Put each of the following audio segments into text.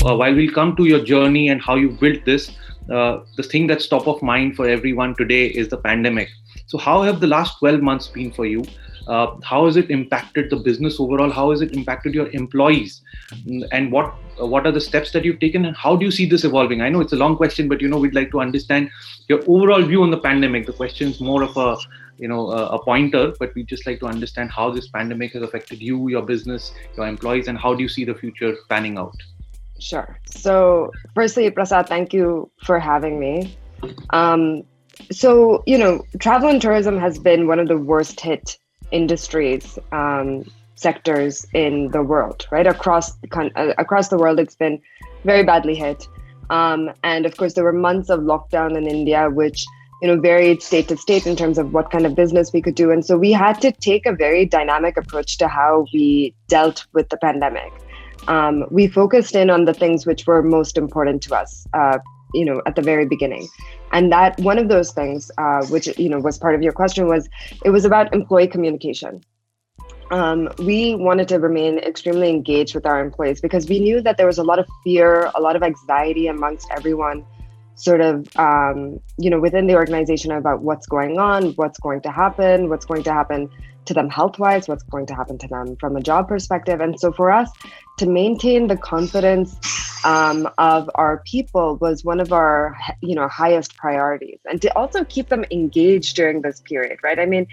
while we'll come to your journey and how you built this, the thing that's top of mind for everyone today is the pandemic. So, how have the last 12 months been for you? How has it impacted the business overall? How has it impacted your employees? And what are the steps that you've taken? And how do you see this evolving? I know it's a long question, but we'd like to understand your overall view on the pandemic. The question is more of a pointer, but we'd just like to understand how this pandemic has affected you, your business, your employees, and how do you see the future panning out? Sure. So, firstly, Prasad, thank you for having me. Travel and tourism has been one of the worst hit industries, sectors in the world, right? Across the world, it's been very badly hit. And of course, there were months of lockdown in India, which varied state to state in terms of what kind of business we could do. And so we had to take a very dynamic approach to how we dealt with the pandemic. We focused in on the things which were most important to us, at the very beginning. And that one of those things, which, was part of your question, it was about employee communication. We wanted to remain extremely engaged with our employees because we knew that there was a lot of fear, a lot of anxiety amongst everyone sort of, within the organization about what's going on, what's going to happen to them health-wise, what's going to happen to them from a job perspective. And so for us to maintain the confidence of our people was one of our, highest priorities, and to also keep them engaged during this period, right? I mean,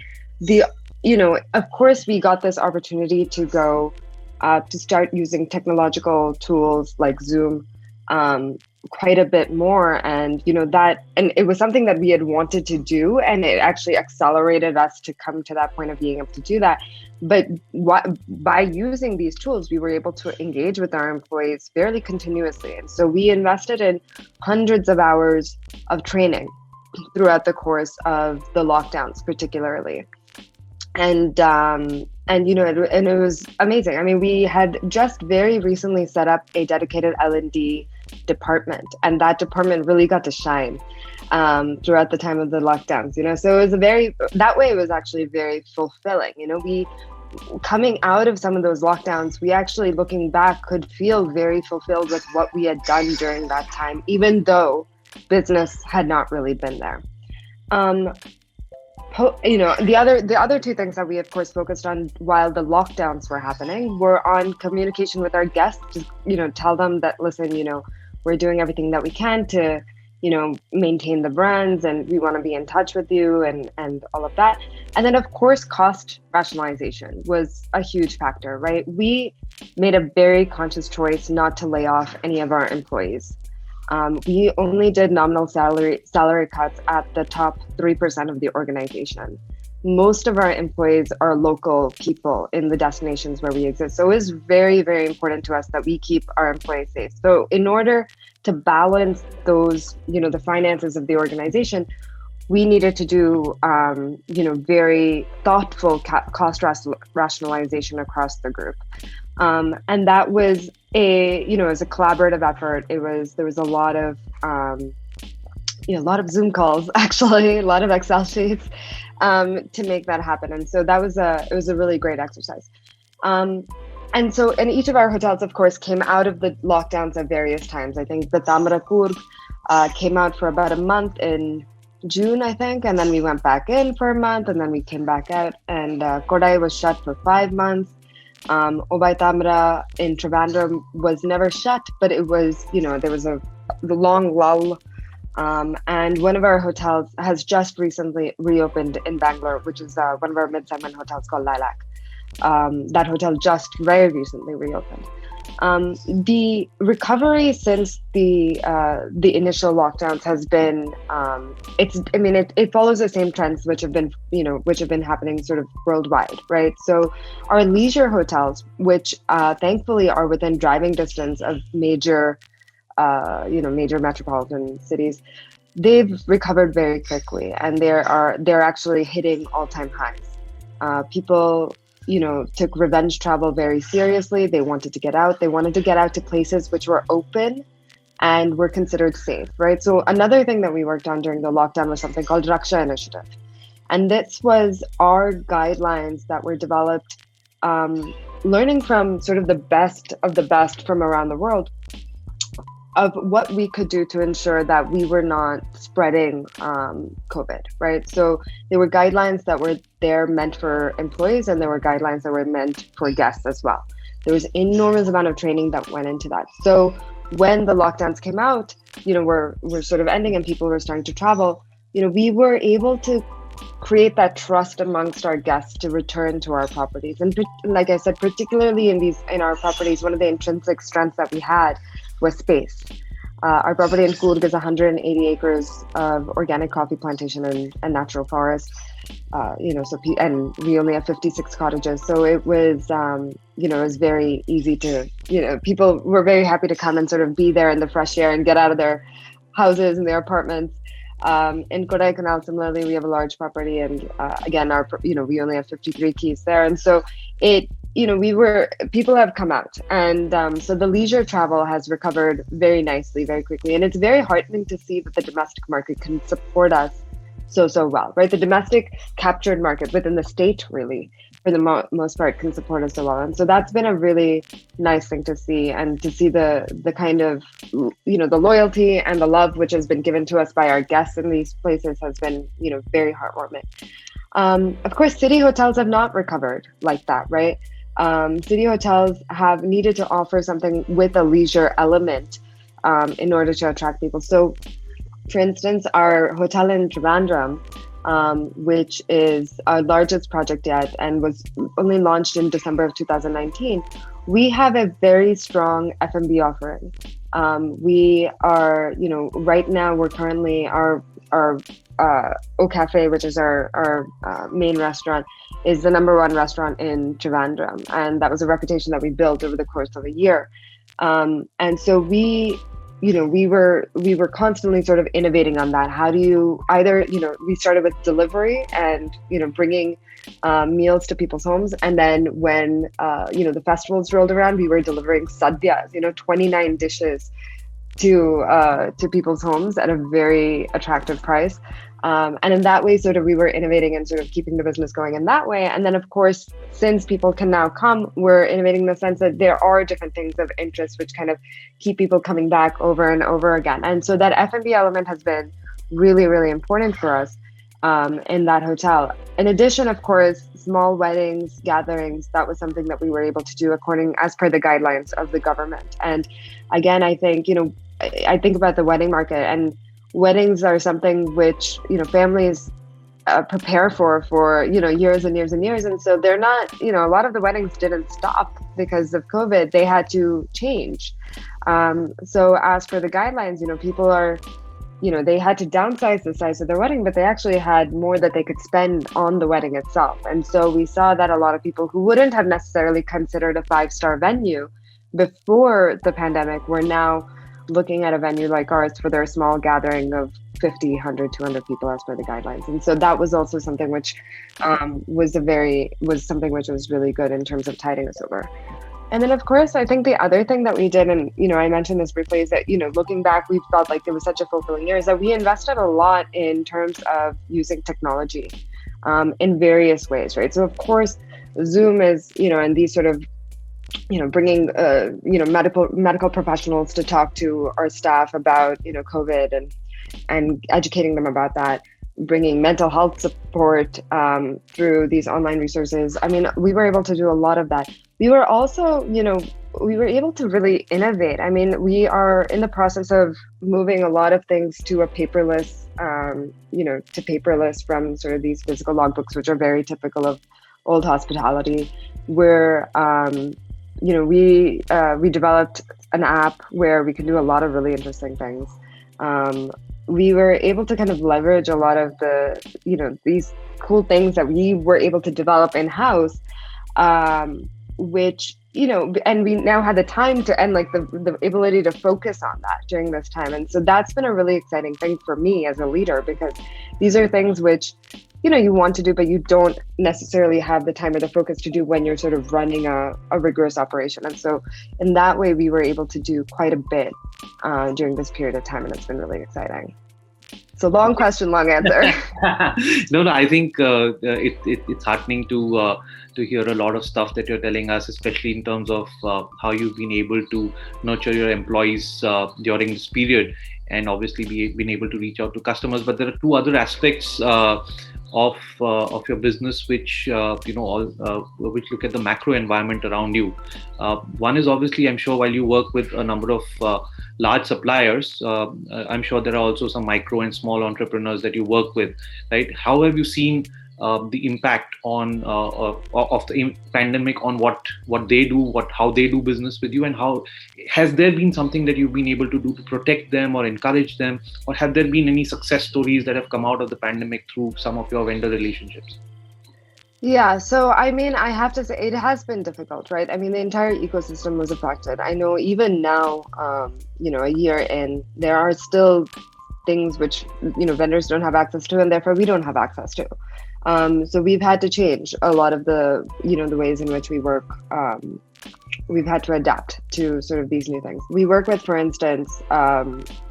of course, we got this opportunity to go to start using technological tools like Zoom quite a bit more, and and it was something that we had wanted to do, and it actually accelerated us to come to that point of being able to do that. But by using these tools, we were able to engage with our employees fairly continuously, and so we invested in hundreds of hours of training throughout the course of the lockdowns, particularly. And it was amazing. I mean, we had just very recently set up a dedicated L&D department, and that department really got to shine throughout the time of the lockdowns. So it was that way it was actually very fulfilling. We coming out of some of those lockdowns, we actually, looking back, could feel very fulfilled with what we had done during that time, even though business had not really been there. The other two things that we of course focused on while the lockdowns were happening were on communication with our guests to tell them that, listen, we're doing everything that we can to maintain the brands, and we want to be in touch with you, and all of that. And then of course cost rationalization was a huge factor, right? We made a very conscious choice not to lay off any of our employees. We only did nominal salary cuts at the top 3% of the organization. Most of our employees are local people in the destinations where we exist. So it is very, very important to us that we keep our employees safe. So in order to balance those, the finances of the organization, we needed to do, very thoughtful cost rationalization across the group. And that was it was a collaborative effort. There was a lot of Zoom calls, actually, a lot of Excel sheets to make that happen. And so it was a really great exercise. And each of our hotels, of course, came out of the lockdowns at various times. I think the Tamara came out for about a month in June, I think, and then we went back in for a month, and then we came back out. And Kodai was shut for 5 months. Obai Tamara in Trivandrum was never shut, but it was, there was a long lull. And one of our hotels has just recently reopened in Bangalore, which is one of our mid-segment hotels called Lilac. That hotel just very recently reopened. The recovery since the initial lockdowns has been, it follows the same trends which have been happening sort of worldwide, right? So our leisure hotels, which thankfully are within driving distance of major metropolitan cities, they've recovered very quickly, and they're actually hitting all-time highs. People took revenge travel very seriously. They wanted to get out. They wanted to get out to places which were open and were considered safe, right? So another thing that we worked on during the lockdown was something called Raksha Initiative. And this was our guidelines that were developed, learning from sort of the best from around the world of what we could do to ensure that we were not spreading COVID, right? So there were guidelines that were there meant for employees, and there were guidelines that were meant for guests as well. There was enormous amount of training that went into that. So when the lockdowns came out, we're sort of ending and people were starting to travel, we were able to create that trust amongst our guests to return to our properties. And like I said, particularly in our properties, one of the intrinsic strengths that we had was space. Our property in Coorg is 180 acres of organic coffee plantation and natural forest. And we only have 56 cottages. So it was, it was very easy to, people were very happy to come and sort of be there in the fresh air and get out of their houses and their apartments. In Kodaikanal, similarly, we have a large property, and again, we only have 53 keys there, and so people have come out, and so the leisure travel has recovered very nicely, very quickly, and it's very heartening to see that the domestic market can support us so well, right? The domestic captured market within the state, really, for the most part, can support us so well, and so that's been a really nice thing to see, and to see the kind of the loyalty and the love which has been given to us by our guests in these places has been very heartwarming. Of course, city hotels have not recovered like that, right? City hotels have needed to offer something with a leisure element in order to attract people. So, for instance, our hotel in Trivandrum, which is our largest project yet and was only launched in December of 2019, we have a very strong F&B offering. We are, right now we're currently our O Cafe, which is our main restaurant, is the #1 restaurant in Trivandrum, and that was a reputation that we built over the course of a year. And so we were constantly sort of innovating on that. How do you either, we started with delivery and, bringing meals to people's homes. And then when, the festivals rolled around, we were delivering sadhyas, 29 dishes to people's homes at a very attractive price. And in that way, sort of, we were innovating and sort of keeping the business going in that way. And then, of course, since people can now come, we're innovating in the sense that there are different things of interest which kind of keep people coming back over and over again. And so that F&B element has been really, really important for us in that hotel. In addition, of course, small weddings, gatherings, that was something that we were able to do as per the guidelines of the government. And again, I think, I think about the wedding market, and weddings are something which families prepare for years and years and years, and so they're not, a lot of the weddings didn't stop because of COVID. They had to change. So as per the guidelines, people are, they had to downsize the size of their wedding, but they actually had more that they could spend on the wedding itself. And so we saw that a lot of people who wouldn't have necessarily considered a 5-star venue before the pandemic were now looking at a venue like ours for their small gathering of 50, 100, 200 people as per the guidelines. And so that was also something which was something which was really good in terms of tiding us over. And then, of course, I think the other thing that we did, and, I mentioned this briefly, is that, looking back, we felt like it was such a fulfilling year, is that we invested a lot in terms of using technology in various ways, right? So, of course, Zoom is, and these sort of bringing medical professionals to talk to our staff about COVID and educating them about that, bringing mental health support through these online resources. I mean, we were able to do a lot of that. We were also, we were able to really innovate. I mean, we are in the process of moving a lot of things to a paperless, to paperless from sort of these physical logbooks, which are very typical of old hospitality, where we developed an app where we can do a lot of really interesting things. We were able to kind of leverage a lot of the, these cool things that we were able to develop in-house, which, and we now had the time to, and like the ability to focus on that during this time. And so that's been a really exciting thing for me as a leader, because these are things which, you want to do, but you don't necessarily have the time or the focus to do when you're sort of running a rigorous operation. And so in that way, we were able to do quite a bit during this period of time, and it's been really exciting. So long question, long answer. No, no. I think it's heartening to hear a lot of stuff that you're telling us, especially in terms of how you've been able to nurture your employees during this period, and obviously been able to reach out to customers. But there are two other aspects of your business which which look at the macro environment around you. One is obviously, I'm sure, while you work with a number of large suppliers, I'm sure there are also some micro and small entrepreneurs that you work with, right? How have you seen the impact on of the pandemic on what they do, what how they do business with you, and how has there been something that you've been able to do to protect them or encourage them, or have there been any success stories that have come out of the pandemic through some of your vendor relationships? Yeah, so I mean, I have to say it has been difficult, right? I mean, the entire ecosystem was affected. I know even now, a year in, there are still things which, vendors don't have access to, and therefore we don't have access to. So we've had to change a lot of the ways in which we work. We've had to adapt to sort of these new things. We work with, for instance,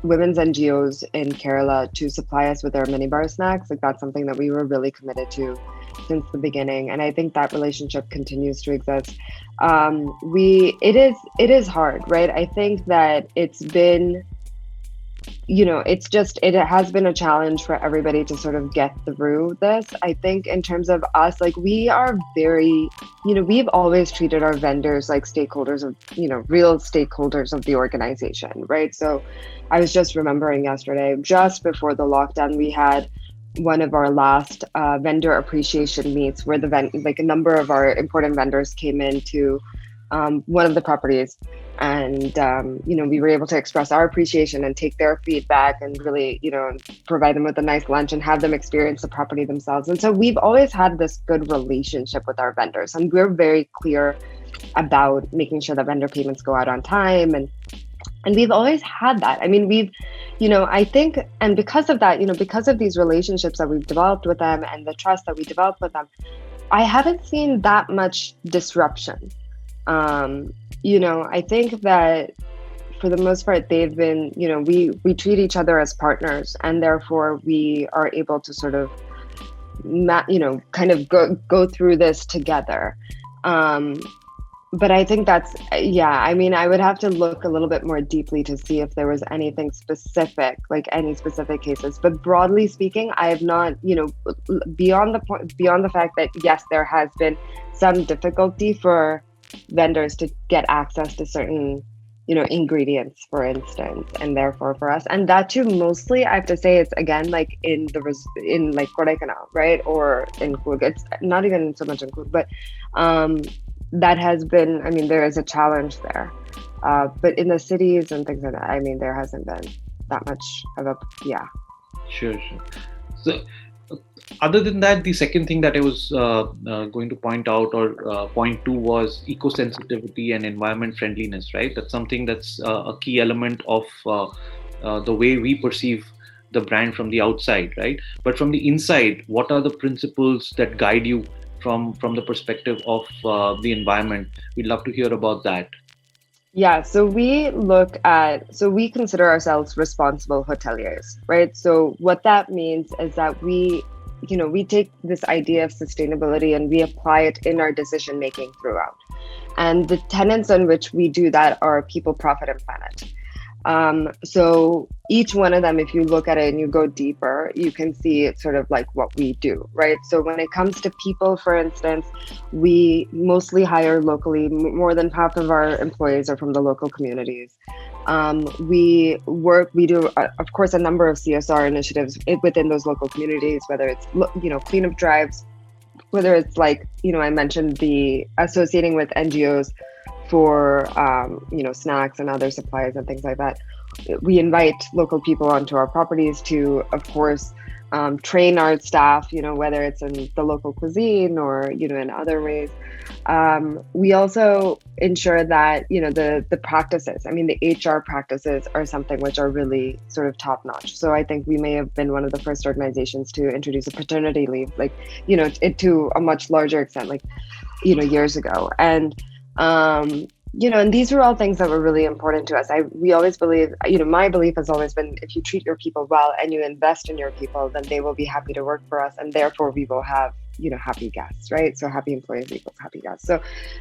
women's NGOs in Kerala to supply us with our minibar snacks. Like that's something that we were really committed to since the beginning, and I think that relationship continues to exist. It is hard, right? I think that it's been, it has been a challenge for everybody to sort of get through this. I think in terms of us, like we are very, we've always treated our vendors like stakeholders of, real stakeholders of the organization, right? So I was just remembering yesterday, just before the lockdown, we had one of our last vendor appreciation meets where like a number of our important vendors came into one of the properties, and we were able to express our appreciation and take their feedback and really provide them with a nice lunch and have them experience the property themselves. And so we've always had this good relationship with our vendors, and we're very clear about making sure that vendor payments go out on time, and we've always had that. I mean, I think, and because of that, because of these relationships that we've developed with them and the trust that we developed with them, I haven't seen that much disruption. I think that for the most part, they've been, we treat each other as partners, and therefore we are able to sort of, kind of go through this together. But I think that's, yeah, I mean, I would have to look a little bit more deeply to see if there was anything specific, like any specific cases. But broadly speaking, I have not, beyond the fact that, yes, there has been some difficulty for vendors to get access to certain, ingredients, for instance, and therefore for us. And that too, mostly, I have to say, it's again, like in like Kodaikanal, right? Or in Coorg. It's not even so much in Coorg, but that has been, I mean, there is a challenge there. But in the cities and things like that, I mean, there hasn't been that much of a, yeah. Sure, sure. So, other than that, the second thing that I was going to point out or point to was eco-sensitivity and environment friendliness, right? That's something that's a key element of the way we perceive the brand from the outside, right? But from the inside, what are the principles that guide you from the perspective of the environment? We'd love to hear about that. Yeah, so we consider ourselves responsible hoteliers, right? So what that means is that we take this idea of sustainability and we apply it in our decision making throughout. And the tenets on which we do that are people, profit, and planet. So each one of them, if you look at it and you go deeper, you can see it's sort of like what we do, right? So when it comes to people, for instance, we mostly hire locally. More than half of our employees are from the local communities. We do, of course, a number of CSR initiatives within those local communities, whether it's, cleanup drives, whether it's like, I mentioned the associating with NGOs for snacks and other supplies and things like that. We invite local people onto our properties to, of course, train our staff, whether it's in the local cuisine or, in other ways. We also ensure that, the practices, I mean, the HR practices are something which are really sort of top notch. So I think we may have been one of the first organizations to introduce a paternity leave, like, to a much larger extent, like, years ago. And And these were all things that were really important to us. We always believe, my belief has always been, if you treat your people well and you invest in your people, then they will be happy to work for us, and therefore we will have, happy guests, right? So happy employees equals happy guests. So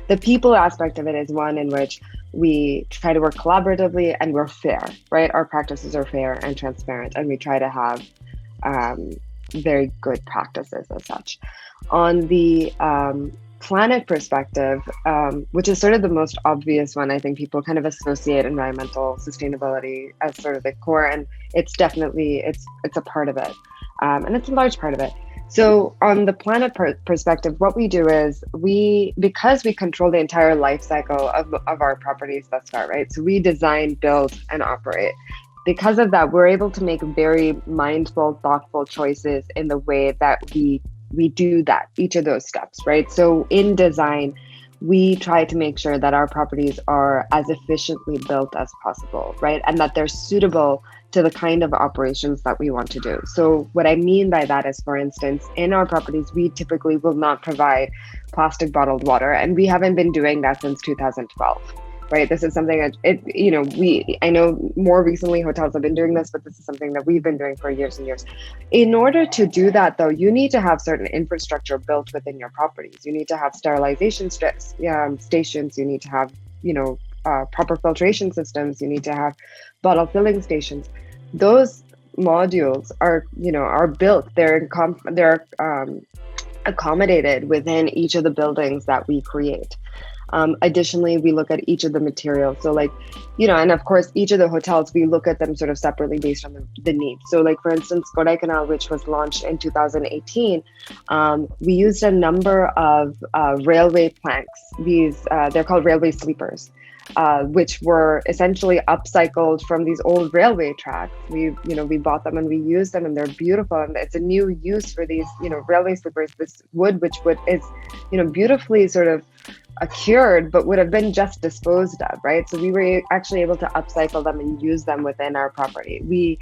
the people aspect of it is one in which we try to work collaboratively and we're fair, right? Our practices are fair and transparent, and we try to have very good practices as such. On the planet perspective, which is sort of the most obvious one, I think people kind of associate environmental sustainability as sort of the core, and it's definitely it's a part of it, and it's a large part of it. So on the planet perspective, what we do is because we control the entire life cycle of our properties thus far, right? So we design, build, and operate. Because of that, we're able to make very mindful, thoughtful choices in the way that we do that, each of those steps, right? So in design, we try to make sure that our properties are as efficiently built as possible, right? And that they're suitable to the kind of operations that we want to do. So what I mean by that is, for instance, in our properties, we typically will not provide plastic bottled water, and we haven't been doing that since 2012. Right. This is something that I know more recently hotels have been doing this, but this is something that we've been doing for years and years. In order to do that, though, you need to have certain infrastructure built within your properties. You need to have sterilization stations. You need to have, proper filtration systems. You need to have bottle filling stations. Those modules are built. They're accommodated within each of the buildings that we create. Additionally, we look at each of the materials. So and of course, each of the hotels, we look at them sort of separately based on the needs. So for instance, Kodaikanal, which was launched in 2018, we used a number of railway planks. They're called railway sleepers, which were essentially upcycled from these old railway tracks. We bought them and we used them, and they're beautiful. And it's a new use for these, railway sleepers, this wood, which is, beautifully sort of cured, but would have been just disposed of, right? So we were actually able to upcycle them and use them within our property. We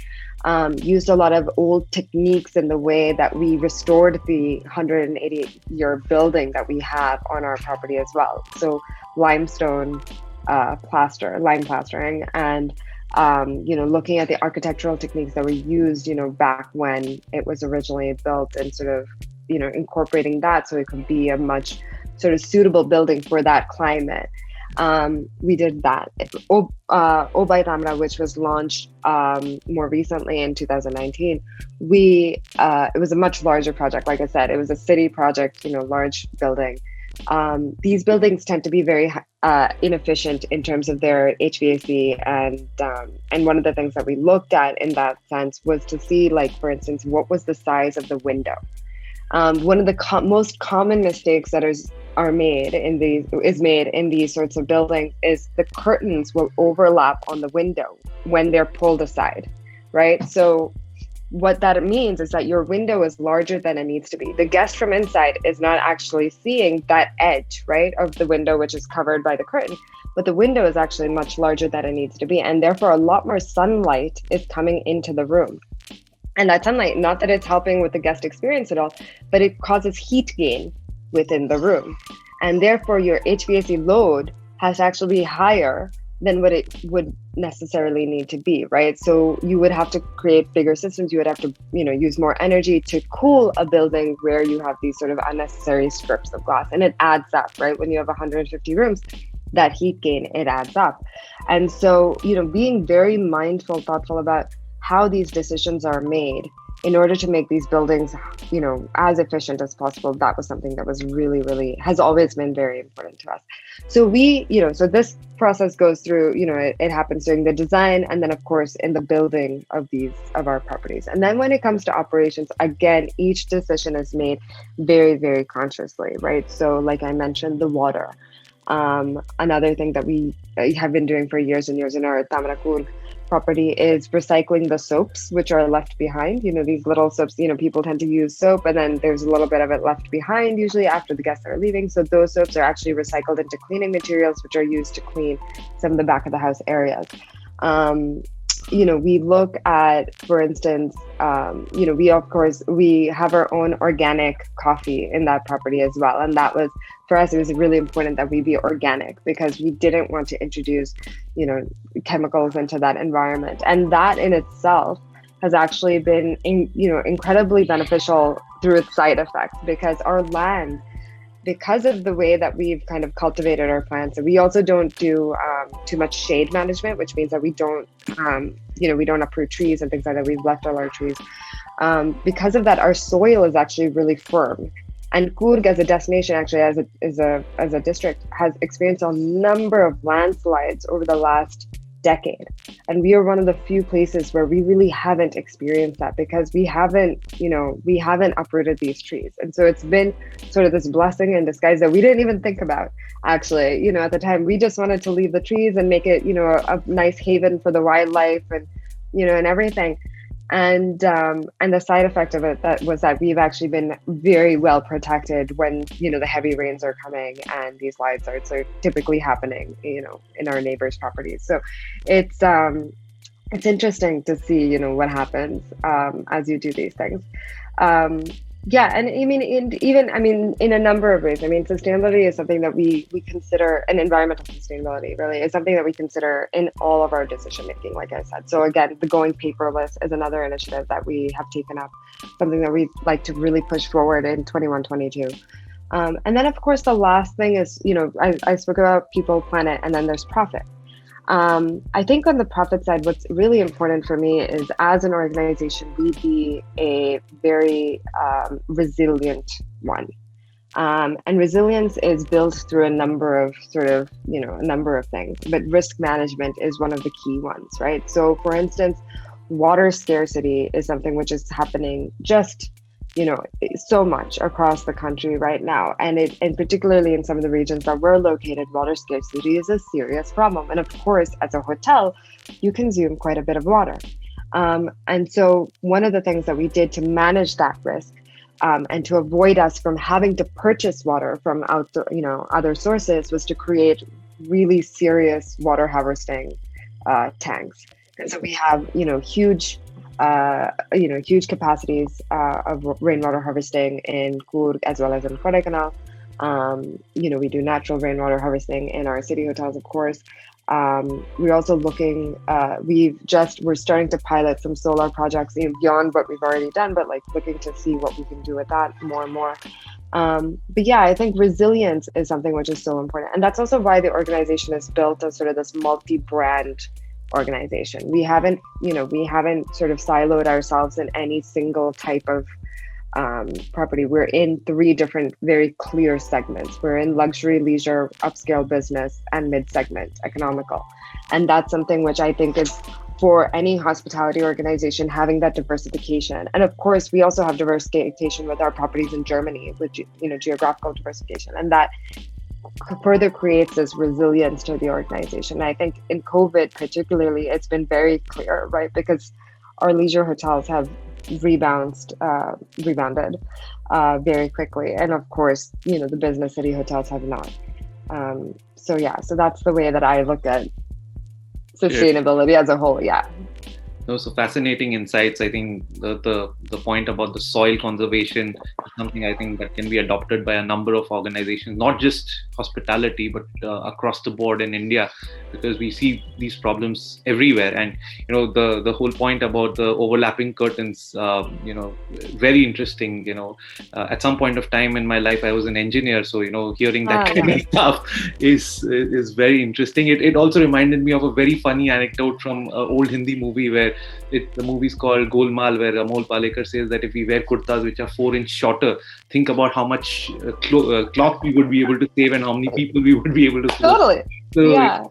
used a lot of old techniques in the way that we restored the 180-year building that we have on our property as well. So limestone lime plastering, and looking at the architectural techniques that were used, back when it was originally built, and sort of, incorporating that so it could be a much sort of suitable building for that climate. We did that. Obai Tamara, which was launched more recently in 2019, it was a much larger project. Like I said, it was a city project, large building. These buildings tend to be very inefficient in terms of their HVAC, and one of the things that we looked at in that sense was to see, for instance, what was the size of the window. One of the most common mistakes that is made in these sorts of buildings is the curtains will overlap on the window when they're pulled aside, right? So what that means is that your window is larger than it needs to be. The guest from inside is not actually seeing that edge, right, of the window, which is covered by the curtain, but the window is actually much larger than it needs to be. And therefore, a lot more sunlight is coming into the room. And that sunlight, not that it's helping with the guest experience at all, but it causes heat gain within the room. And therefore, your HVAC load has to actually be higher than what it would necessarily need to be, right? So you would have to create bigger systems. You would have to, use more energy to cool a building where you have these sort of unnecessary strips of glass. And it adds up, right? When you have 150 rooms, that heat gain, it adds up. And so, being very mindful, thoughtful about how these decisions are made in order to make these buildings, as efficient as possible, that was something that was really, really has always been very important to us. So so this process goes through, it happens during the design, and then of course in the building of our properties. And then when it comes to operations, again, each decision is made very, very consciously, right? So like I mentioned, the water. Another thing that we have been doing for years and years in our Tamara property is recycling the soaps which are left behind. These little soaps, people tend to use soap and then there's a little bit of it left behind usually after the guests are leaving. So those soaps are actually recycled into cleaning materials which are used to clean some of the back of the house areas. we look at, for instance, we have our own organic coffee in that property as well. And that was, for us, it was really important that we be organic because we didn't want to introduce, chemicals into that environment. And that in itself has actually been, incredibly beneficial through its side effects because our land, because of the way that we've kind of cultivated our plants, we also don't do too much shade management, which means that we don't, we don't uproot trees and things like that. We've left all our trees. Because of that, our soil is actually really firm. And Coorg as a destination, actually as a district, has experienced a number of landslides over the last decade. And we are one of the few places where we really haven't experienced that because we haven't uprooted these trees. And so it's been sort of this blessing in disguise that we didn't even think about, actually. At the time, we just wanted to leave the trees and make it, a nice haven for the wildlife and, and everything. And the side effect of it was that we've actually been very well protected when the heavy rains are coming and these landslides are typically happening in our neighbors' properties. So it's interesting to see what happens as you do these things. Yeah, and in a number of ways. Sustainability is something that we consider, and environmental sustainability really is something that we consider in all of our decision making, like I said. So again, the going paperless is another initiative that we have taken up, something that we'd like to really push forward in 21-22. And then of course, the last thing is, I spoke about people, planet, and then there's profit. I think on the profit side, what's really important for me is as an organization, we be a very resilient one. And resilience is built through a number of things, but risk management is one of the key ones, right? So for instance, water scarcity is something which is happening just so much across the country right now. And particularly in some of the regions that we're located, water scarcity is a serious problem. And of course, as a hotel, you consume quite a bit of water. And so one of the things that we did to manage that risk and to avoid us from having to purchase water from other sources was to create really serious water harvesting tanks. And so we have, huge capacities of rainwater harvesting in Coorg as well as in Kodaikanal. We do natural rainwater harvesting in our city hotels, of course. We're also looking, we're starting to pilot some solar projects beyond what we've already done, but looking to see what we can do with that more and more. But yeah, I think resilience is something which is so important. And that's also why the organization is built as sort of this multi-brand organization. We haven't sort of siloed ourselves in any single type of property. We're in 3 different very clear segments. We're in luxury, leisure, upscale business, and mid-segment economical. And that's something which I think is for any hospitality organization having that diversification. And of course, we also have diversification with our properties in Germany, with geographical diversification. And that further creates this resilience to the organization. And I think in COVID particularly, it's been very clear, right? Because our leisure hotels have rebounded very quickly. And of course, the business city hotels have not. So that's the way that I look at sustainability as a whole. Yeah. So fascinating insights. I think the point about the soil conservation is something I think that can be adopted by a number of organizations, not just hospitality, but across the board in India, because we see these problems everywhere. And the whole point about the overlapping curtains, very interesting. At some point of time in my life, I was an engineer, so hearing that kind of stuff is very interesting. It also reminded me of a very funny anecdote from an old Hindi movie where the movie is called Golmaal, where Amol Palekar says that if we wear kurtas which are 4 inches shorter, think about how much cloth we would be able to save and how many people we would be able to save. Totally. So, yeah.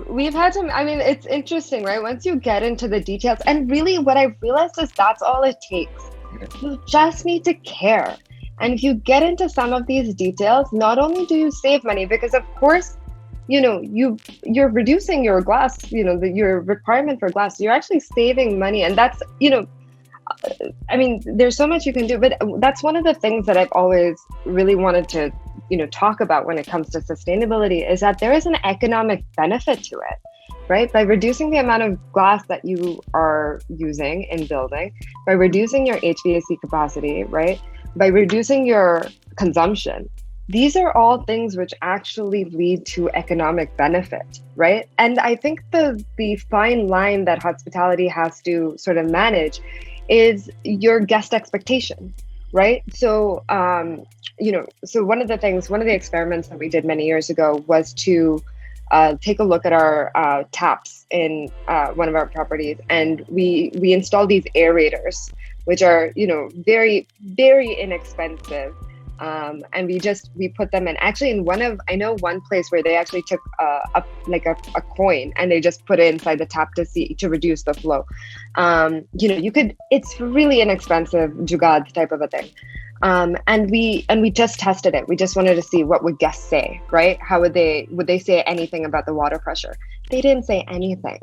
We've had to, it's interesting, right? Once you get into the details, and really what I realized is that's all it takes. You just need to care. And if you get into some of these details, not only do you save money, because of course, you're reducing your glass, your requirement for glass, you're actually saving money. And that's, there's so much you can do, but that's one of the things that I've always really wanted to, talk about when it comes to sustainability is that there is an economic benefit to it. right? By reducing the amount of glass that you are using in building, by reducing your HVAC capacity, right? By reducing your consumption. These are all things which actually lead to economic benefit, right? And I think the fine line that hospitality has to sort of manage is your guest expectation, right? So so one of the experiments that we did many years ago was to take a look at our taps in one of our properties, and we installed these aerators, which are very very inexpensive, and we put them in. Actually, I know one place where they actually took a coin and they just put it inside the tap to reduce the flow. It's really inexpensive jugad type of a thing. And we just tested it. We just wanted to see what would guests say, right? How would they say anything about the water pressure? They didn't say anything,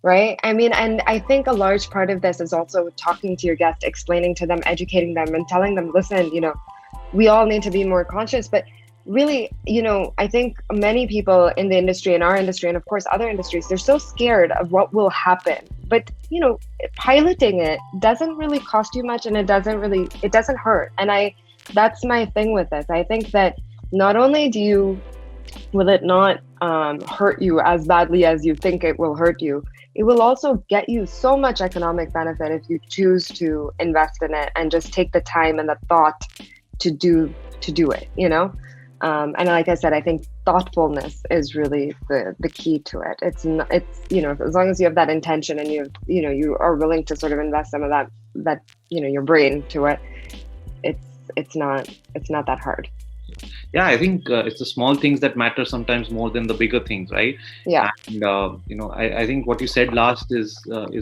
right? I mean, and I think a large part of this is also talking to your guests, explaining to them, educating them, and telling them, listen, we all need to be more conscious. But really, I think many people in the industry, in our industry, and of course other industries, they're so scared of what will happen. But piloting it doesn't really cost you much, and it doesn't hurt. And that's my thing with this. I think that not only will it not hurt you as badly as you think it will hurt you, it will also get you so much economic benefit if you choose to invest in it and just take the time and the thought to do it, and like I said, I think thoughtfulness is really the key to it. It's as long as you have that intention and you are willing to sort of invest some of that your brain to it, it's not that hard. Yeah, I think it's the small things that matter sometimes more than the bigger things, right? Yeah. And I think what you said last is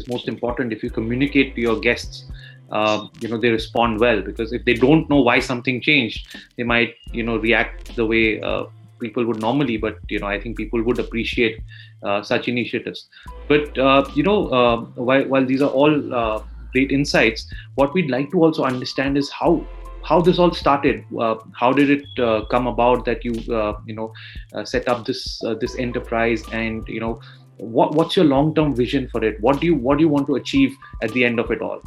most important. If you communicate to your guests, they respond well, because if they don't know why something changed, they might react the way people would normally. But I think people would appreciate such initiatives. But while these are all great insights, what we'd like to also understand is how this all started. How did it come about that you set up this enterprise, and what's your long-term vision for it? What do you want to achieve at the end of it all?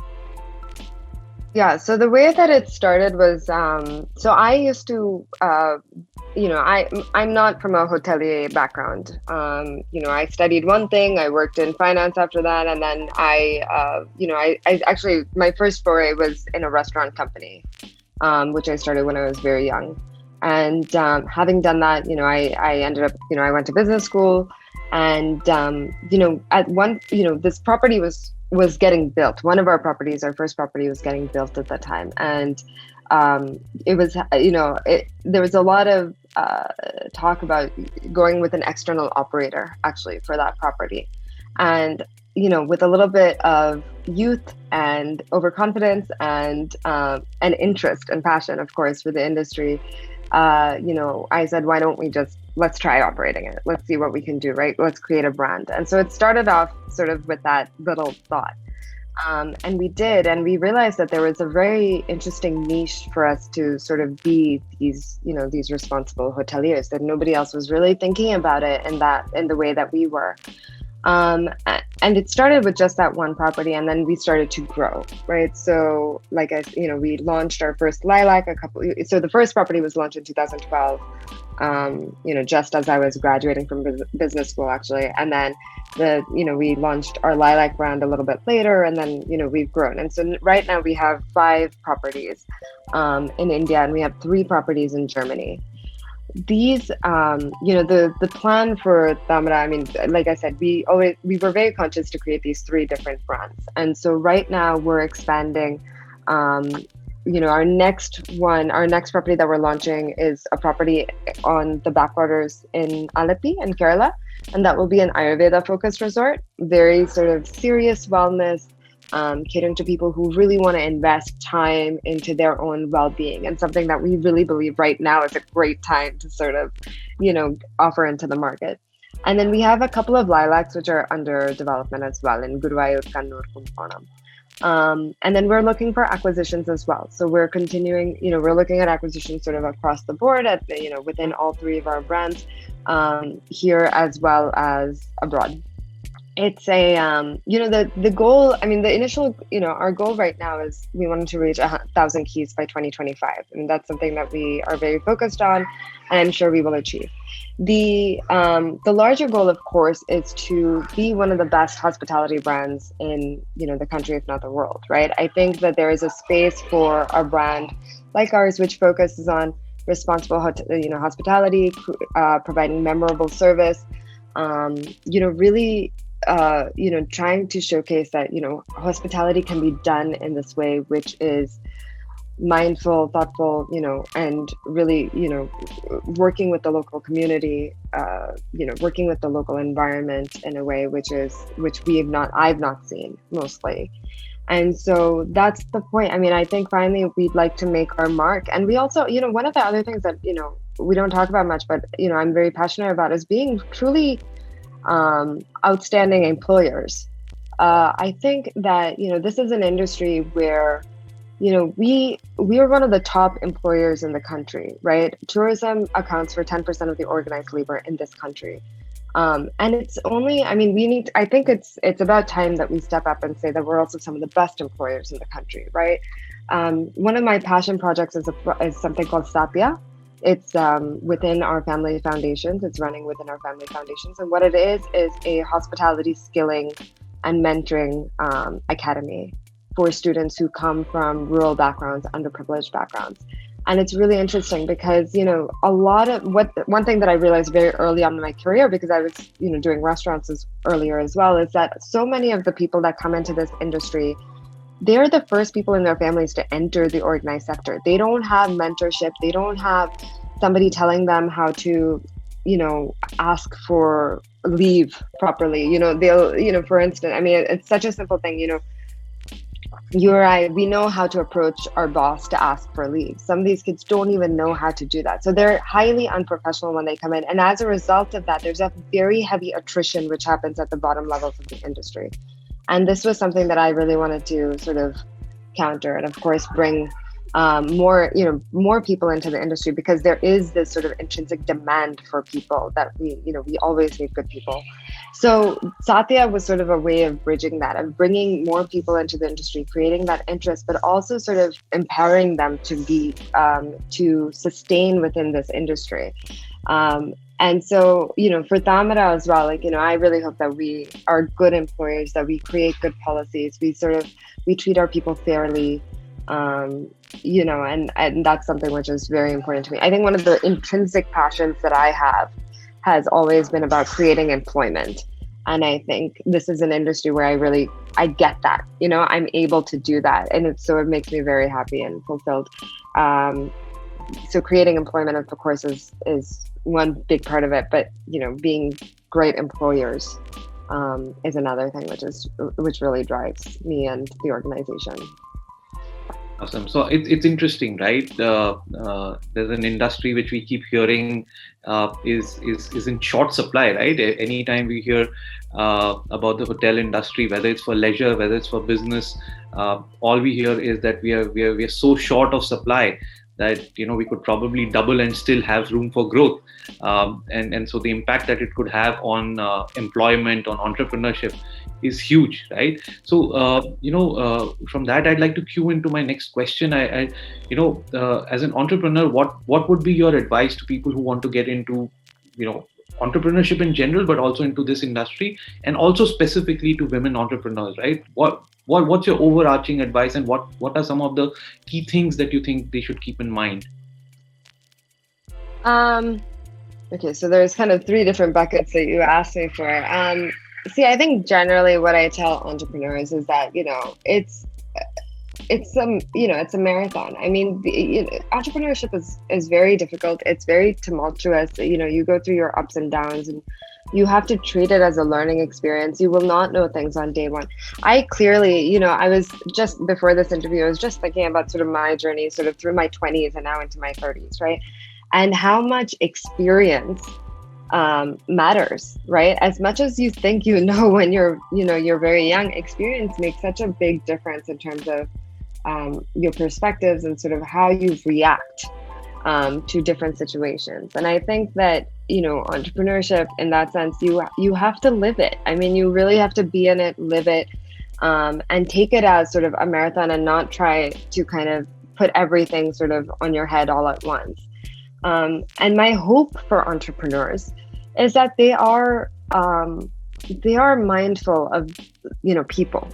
Yeah, so the way that it started was, so I used to, I'm not from a hotelier background. I studied one thing, I worked in finance after that, and then I actually, my first foray was in a restaurant company, which I started when I was very young. And having done that, I ended up, I went to business school, and, this property was getting built. One of our properties, our first property, was getting built at that time. And it was, there was a lot of talk about going with an external operator, actually, for that property. And, with a little bit of youth and overconfidence and interest and passion, of course, for the industry, I said, why don't let's try operating it. Let's see what we can do, right? Let's create a brand. And so it started off sort of with that little thought. And we did, and we realized that there was a very interesting niche for us to sort of be these responsible hoteliers, that nobody else was really thinking about it in the way that we were. And it started with just that one property, and then we started to grow, right? So we launched our first Lilac so the first property was launched in 2012, just as I was graduating from business school, actually. And then we launched our Lilac brand a little bit later, and then, we've grown. And so right now we have 5 properties in India, and we have 3 properties in Germany. These, the plan for Tamara, I mean, like I said, we were very conscious to create these 3 different brands. And so right now we're expanding. Our next property that we're launching is a property on the backwaters in Alleppey in Kerala. And that will be an Ayurveda focused resort, very sort of serious wellness, catering to people who really want to invest time into their own well-being, and something that we really believe right now is a great time to sort of, offer into the market. And then we have a couple of Lilacs which are under development as well in Guruvayur, Kannur, Kumbakonam. And then we're looking for acquisitions as well. So we're continuing, we're looking at acquisitions sort of across the board within all 3 of our brands, here as well as abroad. It's a the goal. I mean, the initial our goal right now is we wanted to reach 1,000 keys by 2025, and that's something that we are very focused on, and I'm sure we will achieve. The larger goal, of course, is to be one of the best hospitality brands in the country, if not the world. Right? I think that there is a space for a brand like ours, which focuses on responsible hospitality, providing memorable service. Really trying to showcase that, hospitality can be done in this way, which is mindful, thoughtful, and really, working with the local community, working with the local environment in a way which I've not seen mostly. And so that's the point. I mean, I think finally we'd like to make our mark. And we also, one of the other things that, we don't talk about much, but, I'm very passionate about is being truly outstanding employers. I think that this is an industry where we are one of the top employers in the country, right? Tourism accounts for 10% of the organized labor in this country, and it's only. I mean, I think it's about time that we step up and say that we're also some of the best employers in the country, right? One of my passion projects is something called Satya. It's within our family foundations. It's running within our family foundations. And what it is a hospitality skilling and mentoring academy for students who come from rural backgrounds, underprivileged backgrounds. And it's really interesting because, one thing that I realized very early on in my career, because I was, doing restaurants earlier as well, is that so many of the people that come into this industry, they're the first people in their families to enter the organized sector. They don't have mentorship. They don't have somebody telling them how to, ask for leave properly. For instance, I mean, it's such a simple thing, you or I, we know how to approach our boss to ask for leave. Some of these kids don't even know how to do that. So they're highly unprofessional when they come in. And as a result of that, there's a very heavy attrition, which happens at the bottom levels of the industry. And this was something that I really wanted to sort of counter and, of course, bring more people into the industry, because there is this sort of intrinsic demand for people that we always need good people. So Satya was sort of a way of bridging that, of bringing more people into the industry, creating that interest, but also sort of empowering them to sustain within this industry. And so, for Tamara as well, I really hope that we are good employers, that we create good policies. We treat our people fairly, and that's something which is very important to me. I think one of the intrinsic passions that I have has always been about creating employment. And I think this is an industry where I get that, I'm able to do that. And it makes me very happy and fulfilled. So creating employment, of course, is one big part of it, but being great employers is another thing which really drives me and the organization. Awesome. So it's interesting, right? There's an industry which we keep hearing is in short supply, right? Anytime we hear about the hotel industry, whether it's for leisure, whether it's for business, all we hear is that we are so short of supply that we could probably double and still have room for growth, and so the impact that it could have on employment, on entrepreneurship, is huge, right? So from that, I'd like to cue into my next question. As an entrepreneur, what would be your advice to people who want to get into entrepreneurship in general, but also into this industry, and also specifically to women entrepreneurs, right? What's your overarching advice, and what are some of the key things that you think they should keep in mind? Okay, so there's kind of three different buckets that you asked me for. I think generally what I tell entrepreneurs is that it's a marathon. I mean, entrepreneurship is very difficult. It's very tumultuous. You go through your ups and downs, and you have to treat it as a learning experience. You will not know things on day one. I clearly, I was just before this interview, I was just thinking about sort of my journey, sort of through my 20s and now into my 30s, right? And how much experience matters, right? As much as you think when you're very young, experience makes such a big difference in terms of your perspectives and sort of how you react to different situations. And I think that entrepreneurship in that sense, you have to live it. I mean, you really have to be in it, live it, and take it as sort of a marathon and not try to kind of put everything sort of on your head all at once. And my hope for entrepreneurs is that they are mindful of people.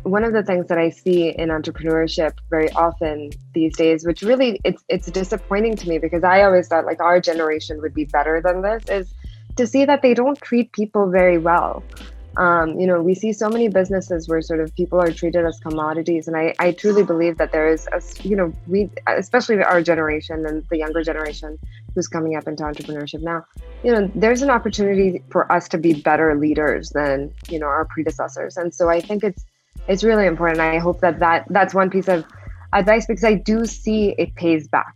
One of the things that I see in entrepreneurship very often these days, which really it's disappointing to me because I always thought like our generation would be better than this, is to see that they don't treat people very well. We see so many businesses where sort of people are treated as commodities. And I truly believe that there is, we, especially our generation and the younger generation who's coming up into entrepreneurship now, there's an opportunity for us to be better leaders than, our predecessors. And so I think it's really important. I hope that's one piece of advice because I do see it pays back.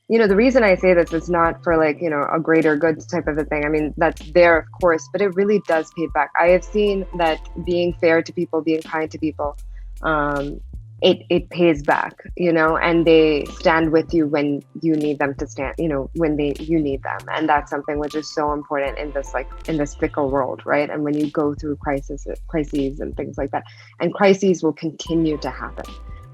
The reason I say this is not for like, a greater good type of a thing. I mean, that's there, of course, but it really does pay back. I have seen that being fair to people, being kind to people, it pays back, and they stand with you when you need them to stand, when you need them. And that's something which is so important in this fickle world, right? And when you go through crises and things like that, and crises will continue to happen.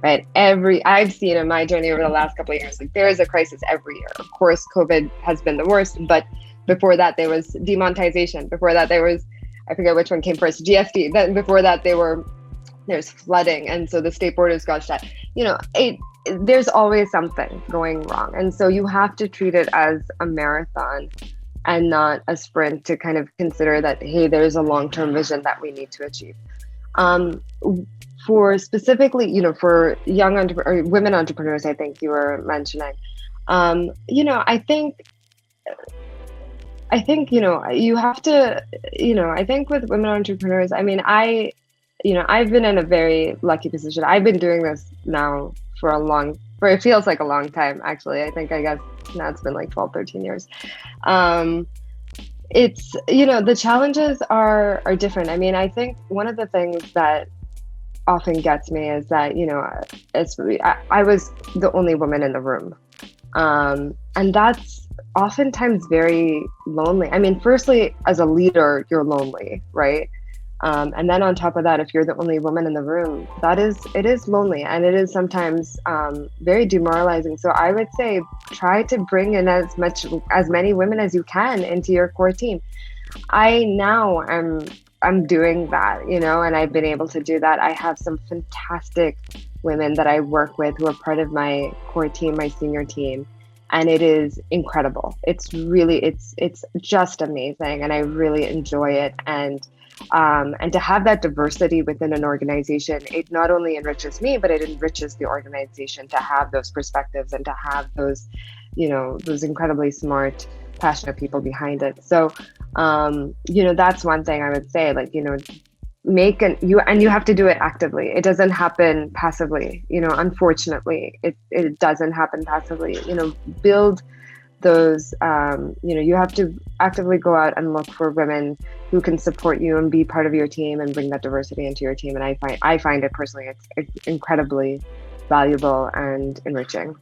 Right. I've seen in my journey over the last couple of years, like there is a crisis every year. Of course, COVID has been the worst, but before that there was demonetization. Before that there was, I forget which one came first, GST. Then before that there's flooding, and so the state borders got shut. There's always something going wrong, and so you have to treat it as a marathon and not a sprint. To kind of consider that, hey, there's a long-term vision that we need to achieve. For specifically, for young or women entrepreneurs, I think you were mentioning, I think, you have to, I think with women entrepreneurs, I mean, I've been in a very lucky position. I've been doing this now for it feels like a long time, actually. I guess now it's been like 12, 13 years. It's, the challenges are different. I mean, I think one of the things that often gets me is that, I was the only woman in the room. And that's oftentimes very lonely. I mean, firstly, as a leader, you're lonely, right? And then on top of that, if you're the only woman in the room, it is lonely, and it is sometimes very demoralizing. So I would say try to bring in as many women as you can into your core team. I'm doing that, and I've been able to do that. I have some fantastic women that I work with who are part of my core team, my senior team, and it is incredible. It's really, it's just amazing, and I really enjoy it. And to have that diversity within an organization, it not only enriches me, but it enriches the organization to have those perspectives and to have those, those incredibly smart, passionate people behind it. So, that's one thing I would say, like, you have to do it actively. It doesn't happen passively, unfortunately, it doesn't happen passively, build those, you have to actively go out and look for women who can support you and be part of your team and bring that diversity into your team. And I find it personally, it's incredibly valuable and enriching.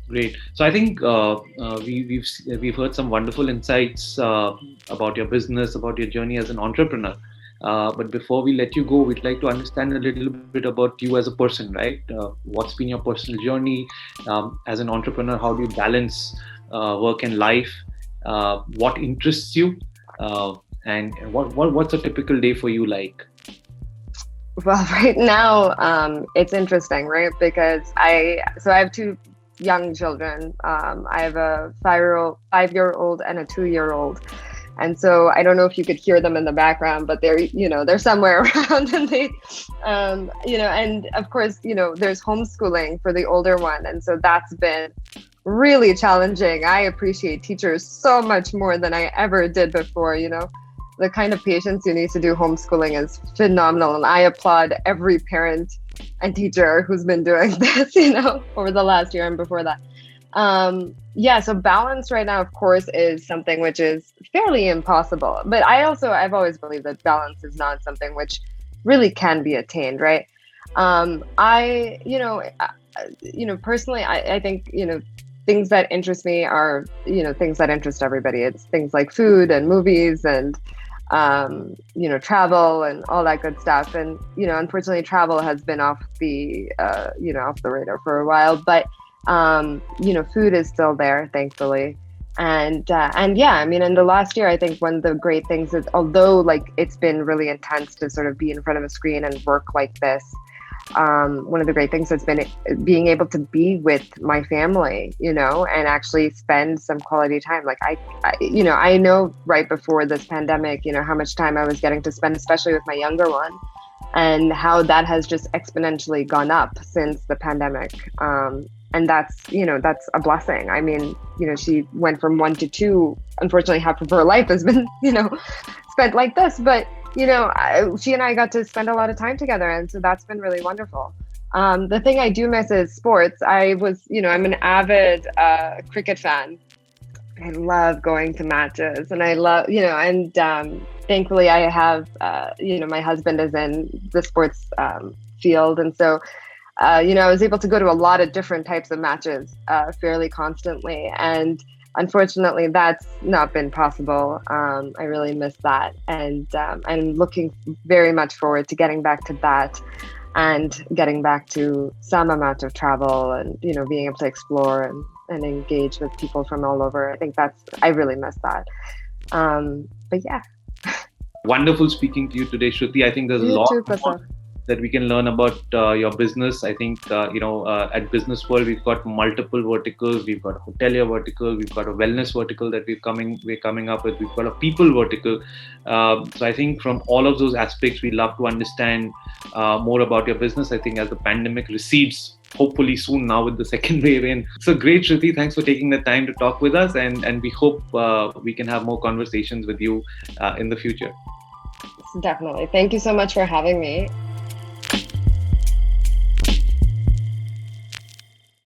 Great. So I think we've heard some wonderful insights about your business, about your journey as an entrepreneur. But before we let you go, we'd like to understand a little bit about you as a person, right? What's been your personal journey as an entrepreneur? How do you balance work and life? What interests you? And what's a typical day for you like? Well, right now, it's interesting, right? Because I have two young children. I have a 5-year-old and a 2-year-old. And so I don't know if you could hear them in the background, but they're somewhere around, and they, and of course, there's homeschooling for the older one. And so that's been really challenging. I appreciate teachers so much more than I ever did before. The kind of patience you need to do homeschooling is phenomenal. And I applaud every parent and teacher who's been doing this, over the last year and before that. So balance right now, of course, is something which is fairly impossible. But I've always believed that balance is not something which really can be attained, right? Personally, I think, things that interest me are, things that interest everybody. It's things like food and movies and, travel and all that good stuff. And, unfortunately, travel has been off the radar for a while, but, food is still there, thankfully. And yeah, I mean, in the last year, I think one of the great things is, although like it's been really intense to sort of be in front of a screen and work like this, one of the great things has been being able to be with my family, and actually spend some quality time. Like I know right before this pandemic, how much time I was getting to spend, especially with my younger one, and how that has just exponentially gone up since the pandemic. And that's a blessing. I mean, she went from 1 to 2. Unfortunately, half of her life has been, spent like this, but she and I got to spend a lot of time together, and so that's been really wonderful. The thing I do miss is sports. I'm an avid cricket fan. I love going to matches, and I love, and thankfully I have, my husband is in the sports field, and so, I was able to go to a lot of different types of matches fairly constantly, and unfortunately, that's not been possible. I really miss that, and I'm looking very much forward to getting back to that, and getting back to some amount of travel, and being able to explore and engage with people from all over. I really miss that. But yeah. Wonderful speaking to you today, Shruti. I think there's a You lot too, more Prasar. that we can learn about your business. I think, at Business World, we've got multiple verticals. We've got a hotelier vertical. We've got a wellness vertical that we're coming up with. We've got a people vertical. So I think from all of those aspects, we'd love to understand more about your business. I think as the pandemic recedes, hopefully soon now with the second wave in. So great, Shruti. Thanks for taking the time to talk with us. And we hope we can have more conversations with you in the future. Definitely. Thank you so much for having me.